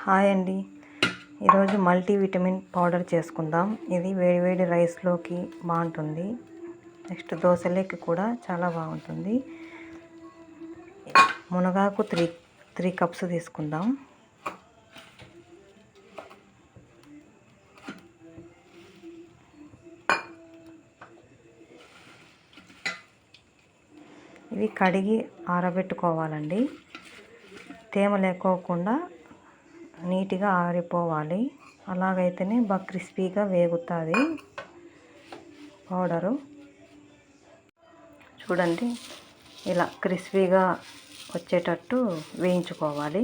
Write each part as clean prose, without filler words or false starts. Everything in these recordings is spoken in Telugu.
హాయ్ అండి. ఈరోజు మల్టీవిటమిన్ పౌడర్ చేసుకుందాం. ఇది వేడివేడి రైస్లోకి బాగుంటుంది. నెక్స్ట్ దోశలోకి కూడా చాలా బాగుంటుంది. మునగాకు త్రీ కప్స్ తీసుకుందాం. ఇవి కడిగి ఆరబెట్టుకోవాలండి. తేమ లేకోకుండా నీట్గా ఆరిపోవాలి. అలాగైతేనే బాగా క్రిస్పీగా వేగుతుంది పౌడరు. చూడండి, ఇలా క్రిస్పీగా వచ్చేటట్టు వేయించుకోవాలి.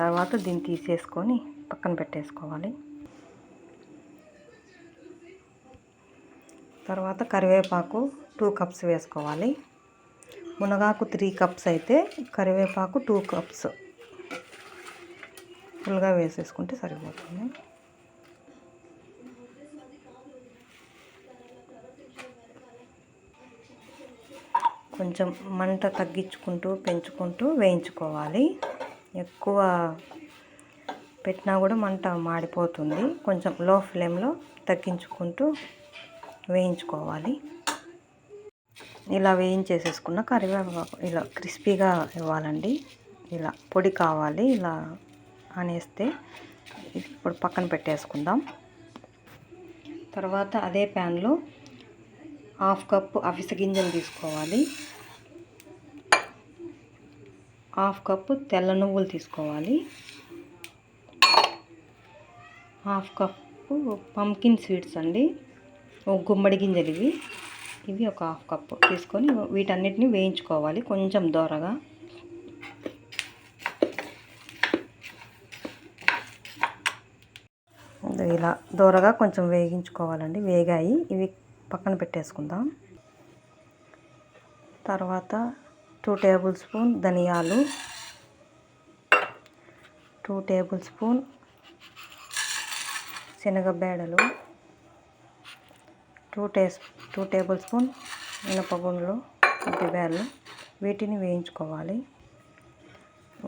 తర్వాత దీన్ని తీసేసుకొని పక్కన పెట్టేసుకోవాలి. తర్వాత కరివేపాకు 2 కప్స్ వేసుకోవాలి. మునగాకు 3 కప్స్ అయితే కరివేపాకు 2 కప్స్ ఫుల్గా వేసేసుకుంటే సరిపోతుంది. కొంచెం మంట తగ్గించుకుంటూ పెంచుకుంటూ వేయించుకోవాలి. ఎక్కువ పెట్టినా కూడా మంట మాడిపోతుంది. కొంచెం లో ఫ్లేమ్లో తగ్గించుకుంటూ వేయించుకోవాలి. ఇలా వేయించేసేసుకున్న కరివేపాకు ఇలా క్రిస్పీగా ఇవ్వాలండి. ఇలా పొడి కావాలి. ఇలా అనేస్తే ఇప్పుడు పక్కన పెట్టేసుకుందాం. తర్వాత అదే ప్యాన్లో 1/2 కప్పు అవిసె గింజలు తీసుకోవాలి. 1/2 కప్పు తెల్ల నువ్వులు తీసుకోవాలి. 1/2 కప్పు పంకిన్ సీడ్స్ అండి, గుమ్మడి గింజలు ఇవి ఒక 1/2 కప్పు తీసుకొని వీటన్నిటిని వేయించుకోవాలి కొంచెం దోరగా. ఇలా దోరగా కొంచెం వేగించుకోవాలండి. వేగాయి, ఇవి పక్కన పెట్టేసుకుందాం. తర్వాత 2 టేబుల్ స్పూన్ ధనియాలు, 2 టేబుల్ స్పూన్ శనగబేడలు, 2 టేబుల్ స్పూన్ మినపగుండ్లు, ఉద్దిబేడలు, వీటిని వేయించుకోవాలి.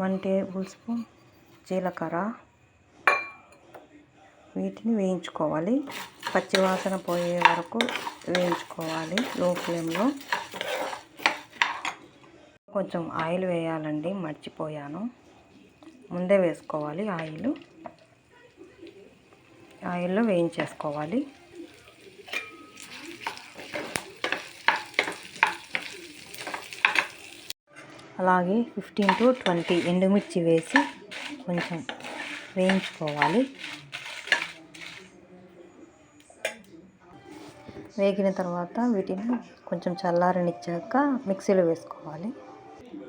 1 టేబుల్ స్పూన్ జీలకర్ర, వీటిని వేయించుకోవాలి. పచ్చివాసన పోయే వరకు వేయించుకోవాలి లో ఫ్లేమ్లో. కొంచెం ఆయిల్ వేయాలండి, మర్చిపోయాను. ముందే వేసుకోవాలి. ఆయిల్లో వేయించేసుకోవాలి. అలాగే 15 to 20 ఎండుమిర్చి వేసి కొంచెం వేయించుకోవాలి. వేగిన తర్వాత వీటిని కొంచెం చల్లారనిచ్చాక మిక్సీలో వేసుకోవాలి.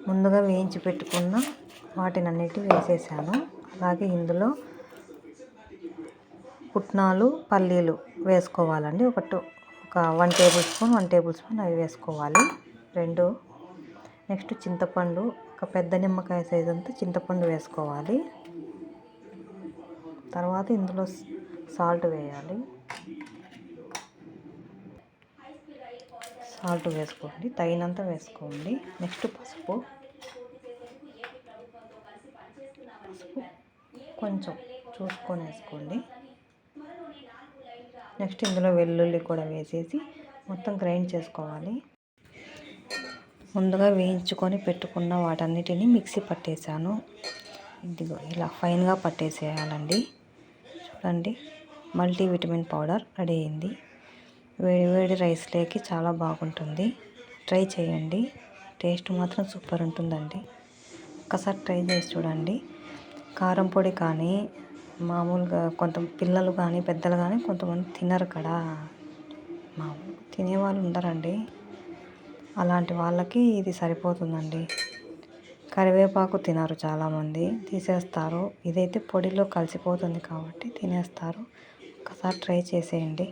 ముందుగా వేయించి పెట్టుకున్న వాటినన్నిటి వేసేసాను. అలాగే ఇందులో పుట్నాలు, పల్లీలు వేసుకోవాలండి. ఒక 1 టేబుల్ స్పూన్ అవి వేసుకోవాలి 2. నెక్స్ట్ చింతపండు, ఒక పెద్ద నిమ్మకాయ సైజు అంతా చింతపండు వేసుకోవాలి. తర్వాత ఇందులో సాల్ట్ వేయాలి. సాల్ట్ వేసుకోండి, తగినంత వేసుకోండి. నెక్స్ట్ పసుపు కొంచెం చూసుకొని వేసుకోండి. నెక్స్ట్ ఇందులో వెల్లుల్లి కూడా వేసేసి మొత్తం గ్రైండ్ చేసుకోవాలి. ముందుగా వేయించుకొని పెట్టుకున్న వాటన్నిటిని మిక్సీ పట్టేశాను. ఇదిగో ఇలా ఫైన్గా పట్టేసేయాలండి. చూడండి, మల్టీవిటమిన్ పౌడర్ రెడీ అయింది. వేడి రైస్లోకి చాలా బాగుంటుంది. ట్రై చేయండి. టేస్ట్ మాత్రం సూపర్ ఉంటుందండి. ఒక్కసారి ట్రై చేసి చూడండి. కారం పొడి కానీ మామూలుగా పిల్లలు కానీ పెద్దలు కానీ కొంతమంది తినరు కదా, తినేవాళ్ళు ఉండరండి. అలాంటి వాళ్ళకి ఇది సరిపోతుందండి. కరివేపాకు తినరు చాలామంది, తీసేస్తారు. ఇదైతే పొడిలో కలిసిపోతుంది కాబట్టి తినేస్తారు. ఒకసారి ట్రై చేసేయండి.